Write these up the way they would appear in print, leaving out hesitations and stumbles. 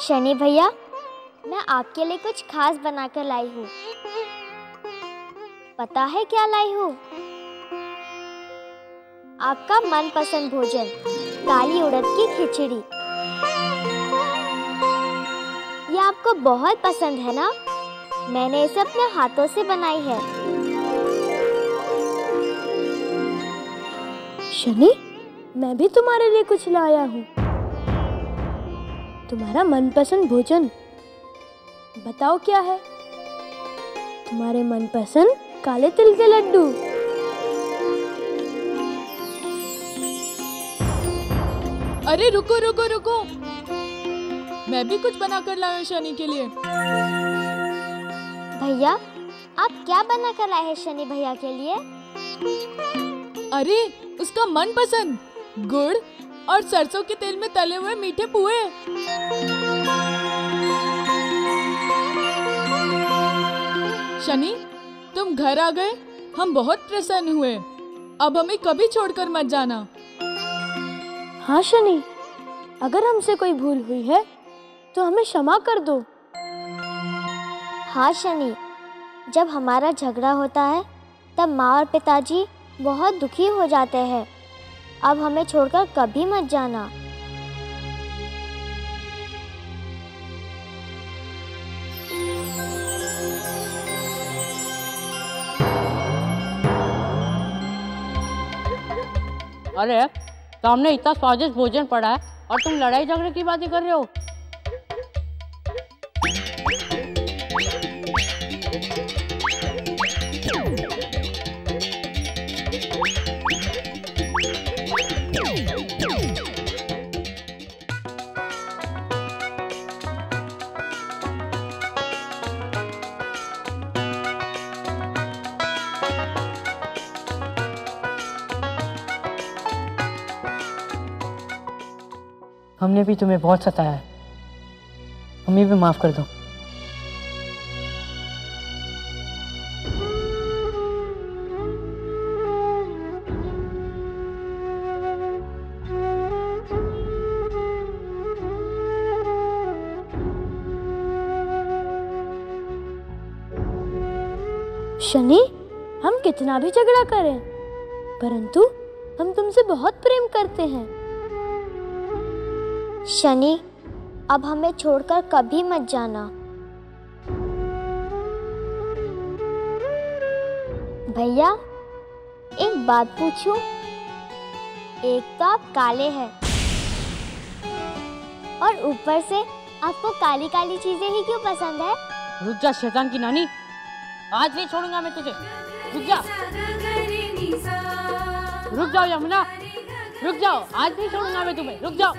शनि भैया, मैं आपके लिए कुछ खास बनाकर लाई हूँ। पता है क्या लाई हूँ? आपका मनपसंद भोजन, काली उड़द की खिचड़ी। ये आपको बहुत पसंद है ना? मैंने इसे अपने हाथों से बनाई है। शनि, मैं भी तुम्हारे लिए कुछ लाया हूँ। तुम्हारा मनपसंद भोजन बताओ क्या है? तुम्हारे मनपसंद काले तिल के लड्डू। अरे रुको रुको रुको, मैं भी कुछ बनाकर लाया हूं शनि के लिए। भैया, आप क्या बनाकर लाए हैं शनि भैया के लिए? अरे उसका मनपसंद गुड़ और सरसों के तेल में तले हुए मीठे पुए। शनि, तुम घर आ गए, हम बहुत प्रसन्न हुए। अब हमें कभी छोड़कर मत जाना। हाँ शनि, अगर हमसे कोई भूल हुई है तो हमें क्षमा कर दो। हाँ शनि, जब हमारा झगड़ा होता है तब माँ और पिताजी बहुत दुखी हो जाते हैं। अब हमें छोड़कर कभी मत जाना। अरे सामने इतना स्वादिष्ट भोजन पड़ा है और तुम लड़ाई झगड़े की बातें कर रहे हो। हमने भी तुम्हें बहुत सताया है, हमें भी माफ कर दो। शनि, हम कितना भी झगड़ा करें, परंतु हम तुमसे बहुत प्रेम करते हैं। शनि, अब हमें छोड़कर कभी मत जाना। भैया, एक बात पूछूं? एक तो आप काले हैं और ऊपर से आपको काली काली चीजें ही क्यों पसंद है? रुक जा शैतान की नानी, आज नहीं छोड़ूंगा मैं तुझे। रुक जा, रुक जाओ यमुना, रुक जाओ, आज नहीं छोड़ूंगा मैं तुम्हें। रुक जाओ,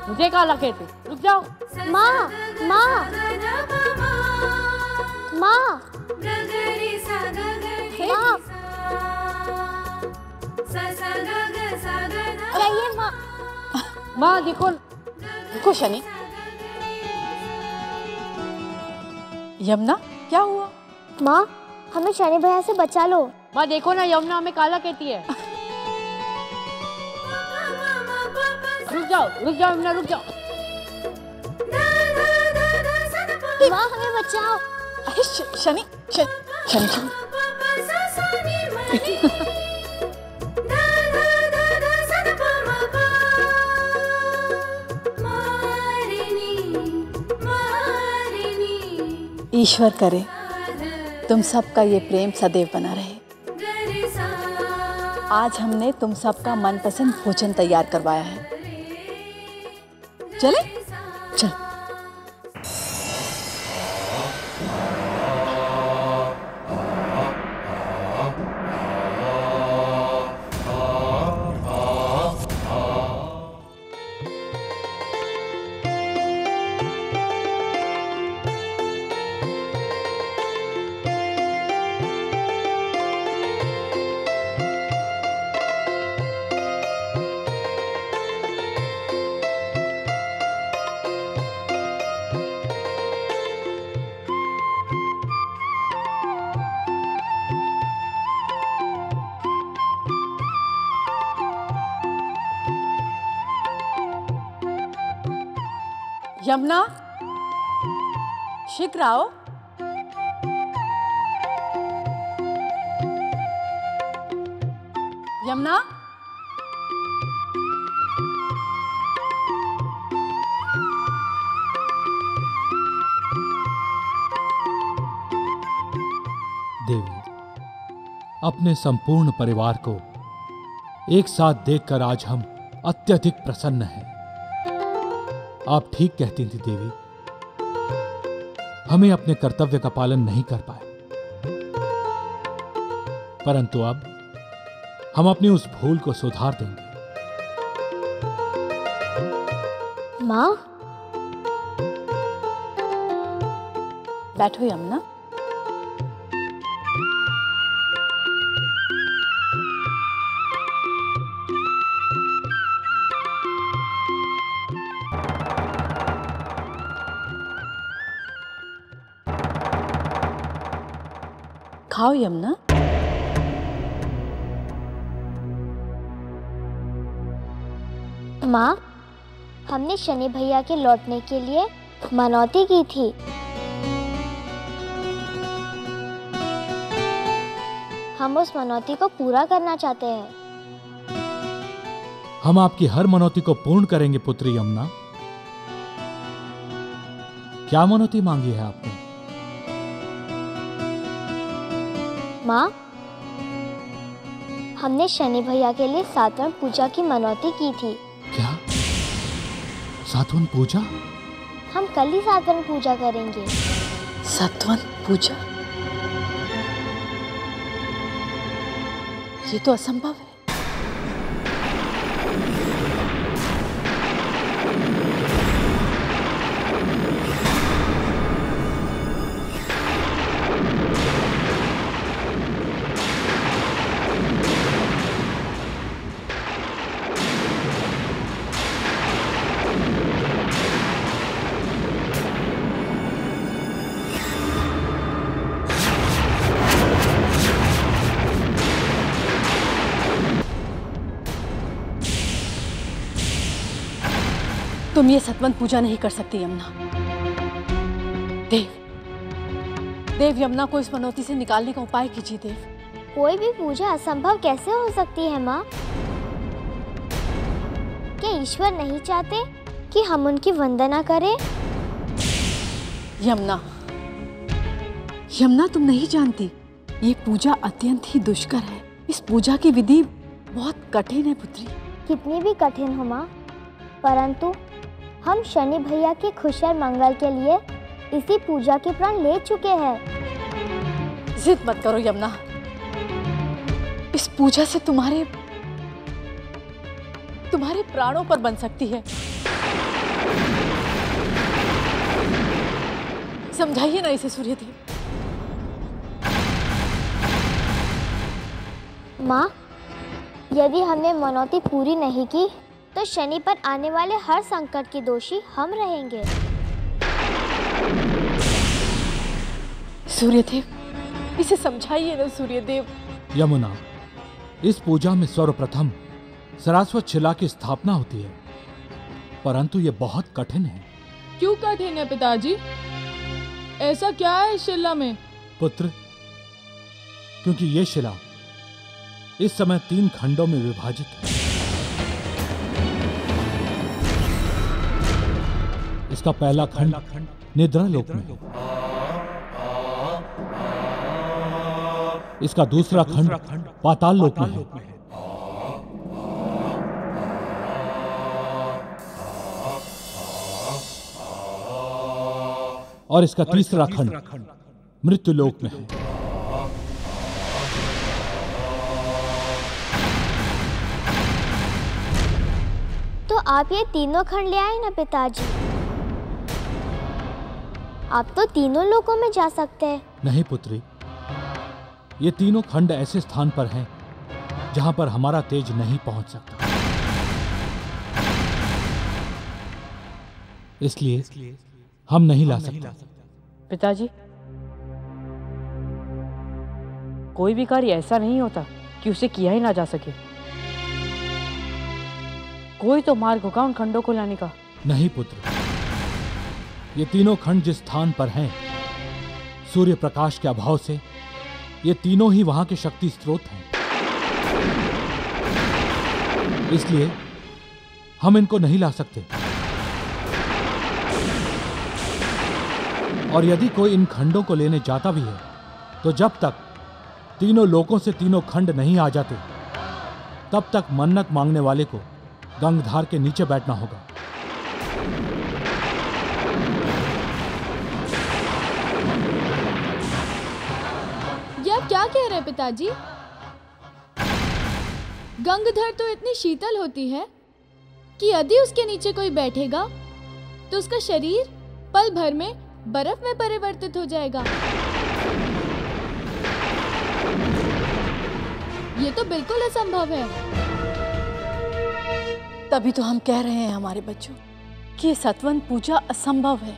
मुझे काला कहते, रुक जाओ। माँ, माँ, माँ, माँ, रहिए माँ। माँ देखो शनि। यमुना, क्या हुआ? माँ, हमें शनि भैया से बचा लो। माँ देखो ना, यमुना हमें काला कहती है। रुक जाओ यमुना, रुक जाओ। माँ, हमें बचाओ। अरे शनि शनि शनि शनि। ईश्वर करे तुम सबका ये प्रेम सदैव बना रहे। आज हमने तुम सबका मनपसंद भोजन तैयार करवाया है। चले? चल। यमुना, शीघ्र आओ। यमुना, देवी, अपने संपूर्ण परिवार को एक साथ देखकर आज हम अत्यधिक प्रसन्न हैं। आप ठीक कहती थी देवी, हमें अपने कर्तव्य का पालन नहीं कर पाए, परंतु अब हम अपनी उस भूल को सुधार देंगे। माँ, बैठो यमुना। खाओ यमुना। माँ, हमने शनि भैया के लौटने के लिए मनौती की थी। हम उस मनौती को पूरा करना चाहते हैं। हम आपकी हर मनौती को पूर्ण करेंगे पुत्री यमुना। क्या मनौती मांगी है आपने? माँ, हमने शनि भैया के लिए सातवां पूजा की मनौती की थी। क्या? सातवां पूजा? हम कल ही सातवां पूजा करेंगे। सातवां पूजा? ये तो असंभव है। तुम ये सतवंत पूजा नहीं कर सकती यमुना। देव यमुना को इस मनौती से निकालने का उपाय कीजिए देव। कोई भी पूजा असंभव कैसे हो सकती है माँ? क्या ईश्वर नहीं चाहते कि हम उनकी वंदना करें? यमुना तुम नहीं जानती, ये पूजा अत्यंत ही दुष्कर है। इस पूजा की विधि बहुत कठिन है पुत्री। कितनी भी कठिन हो माँ, परंतु हम शनि भैया के खुशहाल मंगल के लिए इसी पूजा के प्राण ले चुके हैं। जिद मत करो यमुना, इस पूजा से तुम्हारे प्राणों पर बन सकती है। समझाइए ना इसे सूर्यदेव। माँ, यदि हमने मनौती पूरी नहीं की तो शनि पर आने वाले हर संकट के दोषी हम रहेंगे। सूर्यदेव, इसे समझाइए ना सूर्यदेव। यमुना, इस पूजा में सर्वप्रथम सारस्वत शिला की स्थापना होती है, परंतु यह बहुत कठिन है। क्यों कठिन है पिताजी? ऐसा क्या है इस शिला में? पुत्र, क्योंकि ये शिला इस समय 3 खंडों में विभाजित है। इसका पहला खंड निद्रा लोक में है, इसका दूसरा खंड पाताल लोक में है, और इसका तीसरा खंड मृत्यु लोक में है। तो आप ये तीनों खंड ले आए ना पिताजी। आप तो तीनों लोकों में जा सकते हैं। नहीं पुत्री, ये तीनों खंड ऐसे स्थान पर हैं जहां पर हमारा तेज नहीं पहुंच सकता। इसलिए हम नहीं ला सकते। पिताजी, कोई भी कार्य ऐसा नहीं होता कि उसे किया ही ना जा सके। कोई तो मार्ग होगा उन खंडों को लाने का। नहीं पुत्र, ये तीनों खंड जिस स्थान पर हैं, सूर्य प्रकाश के अभाव से ये तीनों ही वहां के शक्ति स्रोत हैं। इसलिए हम इनको नहीं ला सकते। और यदि कोई इन खंडों को लेने जाता भी है तो जब तक तीनों लोकों से तीनों खंड नहीं आ जाते तब तक मन्नत मांगने वाले को गंगधार के नीचे बैठना होगा। ये आप क्या कह रहे हैं पिताजी? गंगधर तो इतनी शीतल होती है कि यदि उसके नीचे कोई बैठेगा तो उसका शरीर पल भर में बर्फ में परिवर्तित हो जाएगा। ये तो बिल्कुल असंभव है। तभी तो हम कह रहे हैं हमारे बच्चों कि ये सतवन पूजा असंभव है।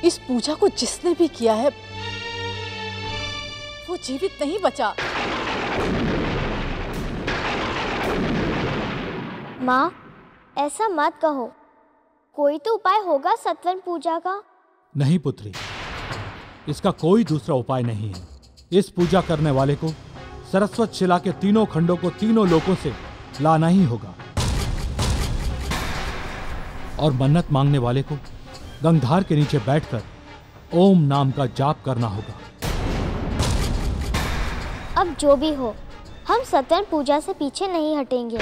इस पूजा को जिसने भी किया है वो जीवित नहीं बचा। माँ, ऐसा मत कहो। कोई तो उपाय होगा सतवन पूजा का। नहीं पुत्री, इसका कोई दूसरा उपाय नहीं है। इस पूजा करने वाले को सरस्वत शिला के तीनों खंडों को तीनों लोकों से लाना ही होगा और मन्नत मांगने वाले को गंगधार के नीचे बैठकर ओम नाम का जाप करना होगा। अब जो भी हो, हम सतवन पूजा से पीछे नहीं हटेंगे।